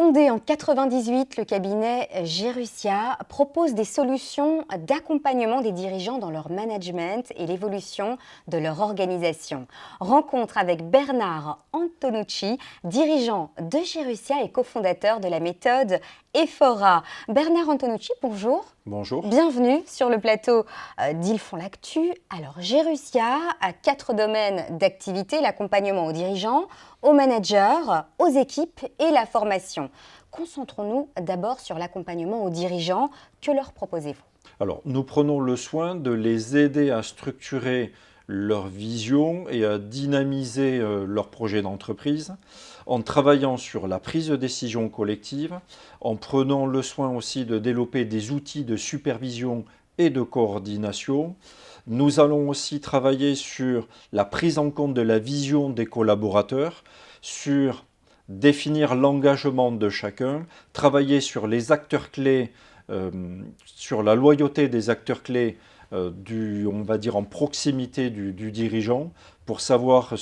Fondé en 98, le cabinet Gerussia propose des solutions d'accompagnement des dirigeants dans leur management et l'évolution de leur organisation. Rencontre avec Bernard Antonucci, dirigeant de Gerussia et cofondateur de la méthode Ephora. Bernard Antonucci, bonjour. Bonjour. Bienvenue sur le plateau d'Ils font l'actu. Alors, Gerussia a 4 domaines d'activité: l'accompagnement aux dirigeants, aux managers, aux équipes et la formation. Concentrons-nous d'abord sur l'accompagnement aux dirigeants. Que leur proposez-vous? Alors, nous prenons le soin de les aider à structurer leur vision et à dynamiser leur projet d'entreprise en travaillant sur la prise de décision collective, en prenant le soin aussi de développer des outils de supervision et de coordination. Nous allons aussi travailler sur la prise en compte de la vision des collaborateurs, sur définir l'engagement de chacun, travailler sur les acteurs clés, sur la loyauté des acteurs clés on va dire en proximité du dirigeant, pour savoir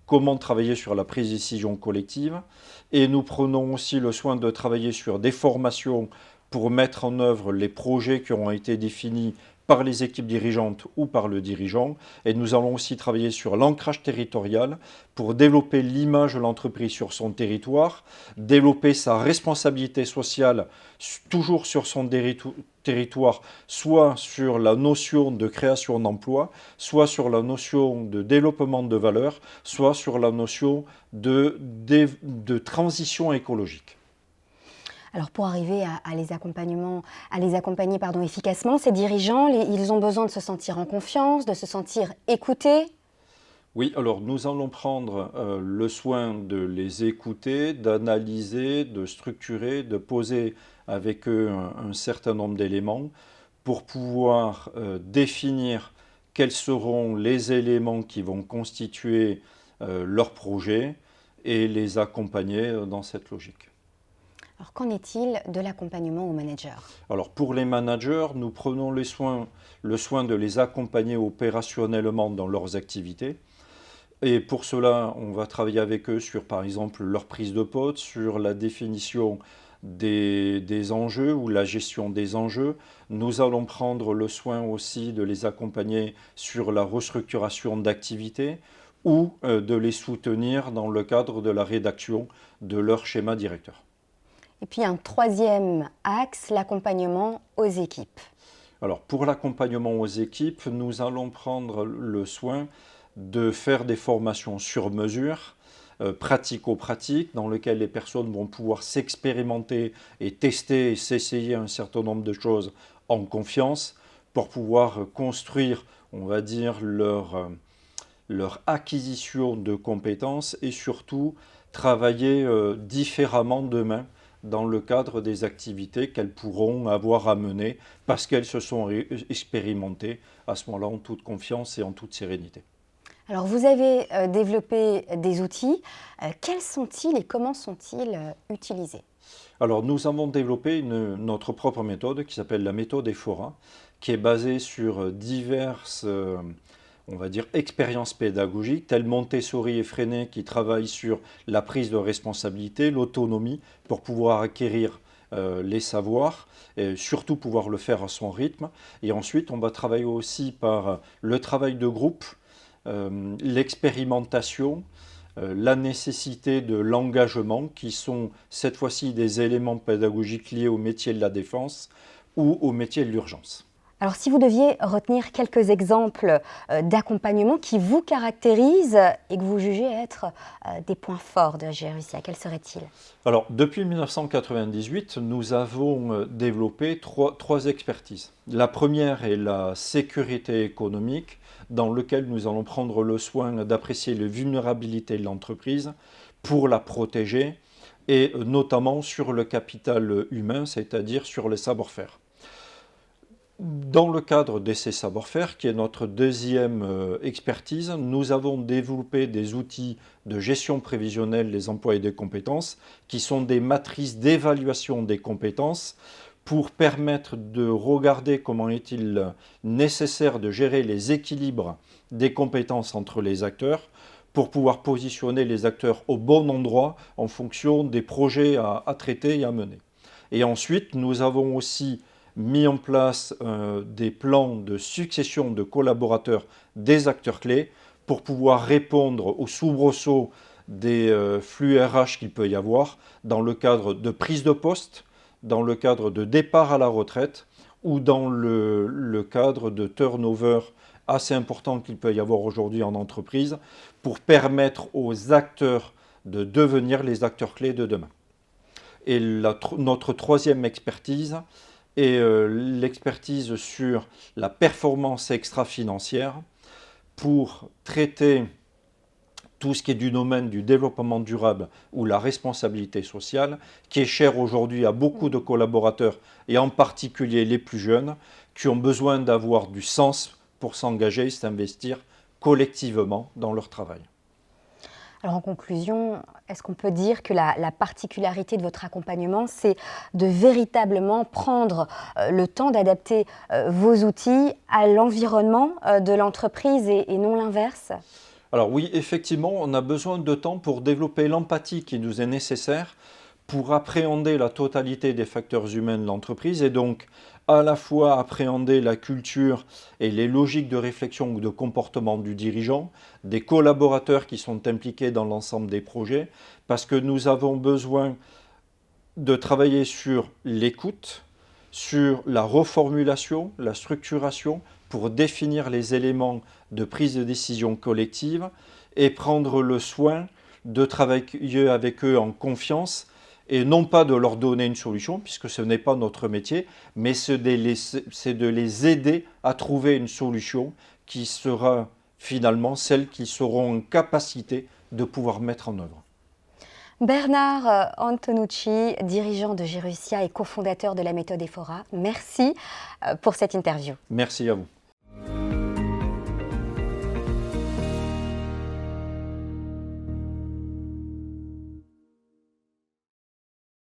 comment travailler sur la prise de décision collective. Et nous prenons aussi le soin de travailler sur des formations pour mettre en œuvre les projets qui ont été définis par les équipes dirigeantes ou par le dirigeant. Et nous allons aussi travailler sur l'ancrage territorial pour développer l'image de l'entreprise sur son territoire, développer sa responsabilité sociale toujours sur son territoire, soit sur la notion de création d'emplois, soit sur la notion de développement de valeur, soit sur la notion de transition écologique. Alors pour arriver à les accompagner efficacement, ces dirigeants, ils ont besoin de se sentir en confiance, de se sentir écoutés. Oui, alors nous allons prendre le soin de les écouter, d'analyser, de structurer, de poser avec eux un certain nombre d'éléments pour pouvoir définir quels seront les éléments qui vont constituer leur projet et les accompagner dans cette logique. Alors qu'en est-il de l'accompagnement aux managers? Alors pour les managers, nous prenons le soin de les accompagner opérationnellement dans leurs activités. Et pour cela, on va travailler avec eux sur, par exemple, leur prise de poste, sur la définition des enjeux ou la gestion des enjeux. Nous allons prendre le soin aussi de les accompagner sur la restructuration d'activités ou de les soutenir dans le cadre de la rédaction de leur schéma directeur. Et puis un troisième axe, l'accompagnement aux équipes. Alors pour l'accompagnement aux équipes, nous allons prendre le soin de faire des formations sur mesure, pratico-pratiques, dans lesquelles les personnes vont pouvoir s'expérimenter et tester et s'essayer un certain nombre de choses en confiance pour pouvoir construire, on va dire, leur acquisition de compétences et surtout travailler différemment demain dans le cadre des activités qu'elles pourront avoir à mener parce qu'elles se sont expérimentées à ce moment-là en toute confiance et en toute sérénité. Alors vous avez développé des outils. Quels sont-ils et comment sont-ils utilisés? Alors nous avons développé notre propre méthode qui s'appelle la méthode Ephora, qui est basée sur diverses on va dire, expériences pédagogiques, telles Montessori et Freinet qui travaillent sur la prise de responsabilité, l'autonomie, pour pouvoir acquérir les savoirs, et surtout pouvoir le faire à son rythme. Et ensuite, on va travailler aussi par le travail de groupe, l'expérimentation, la nécessité de l'engagement, qui sont cette fois-ci des éléments pédagogiques liés au métier de la défense ou au métier de l'urgence. Alors si vous deviez retenir quelques exemples d'accompagnement qui vous caractérisent et que vous jugez être des points forts de Gerussia, quels seraient-ils? Alors depuis 1998, nous avons développé trois expertises. La première est la sécurité économique, dans laquelle nous allons prendre le soin d'apprécier les vulnérabilités de l'entreprise pour la protéger, et notamment sur le capital humain, c'est-à-dire sur les savoir-faire. Dans le cadre de ces savoir-faire, qui est notre deuxième expertise, nous avons développé des outils de gestion prévisionnelle des emplois et des compétences, qui sont des matrices d'évaluation des compétences pour permettre de regarder comment est-il nécessaire de gérer les équilibres des compétences entre les acteurs pour pouvoir positionner les acteurs au bon endroit en fonction des projets à traiter et à mener. Et ensuite, nous avons aussi mis en place des plans de succession de collaborateurs des acteurs clés pour pouvoir répondre aux soubresauts des flux RH qu'il peut y avoir dans le cadre de prise de poste, dans le cadre de départ à la retraite ou dans le cadre de turnover assez important qu'il peut y avoir aujourd'hui en entreprise pour permettre aux acteurs de devenir les acteurs clés de demain. Et notre troisième expertise est l'expertise sur la performance extra-financière pour traiter tout ce qui est du domaine du développement durable ou la responsabilité sociale, qui est cher aujourd'hui à beaucoup de collaborateurs, et en particulier les plus jeunes, qui ont besoin d'avoir du sens pour s'engager et s'investir collectivement dans leur travail. Alors en conclusion, est-ce qu'on peut dire que la particularité de votre accompagnement, c'est de véritablement prendre le temps d'adapter vos outils à l'environnement de l'entreprise et non l'inverse? Alors oui, effectivement, on a besoin de temps pour développer l'empathie qui nous est nécessaire pour appréhender la totalité des facteurs humains de l'entreprise et donc à la fois appréhender la culture et les logiques de réflexion ou de comportement du dirigeant, des collaborateurs qui sont impliqués dans l'ensemble des projets, parce que nous avons besoin de travailler sur l'écoute, sur la reformulation, la structuration, pour définir les éléments de prise de décision collective et prendre le soin de travailler avec eux en confiance et non pas de leur donner une solution, puisque ce n'est pas notre métier, mais c'est de les aider à trouver une solution qui sera finalement celle qu'ils seront en capacité de pouvoir mettre en œuvre. Bernard Antonucci, dirigeant de Gerussia et cofondateur de la méthode Efora, merci pour cette interview. Merci à vous.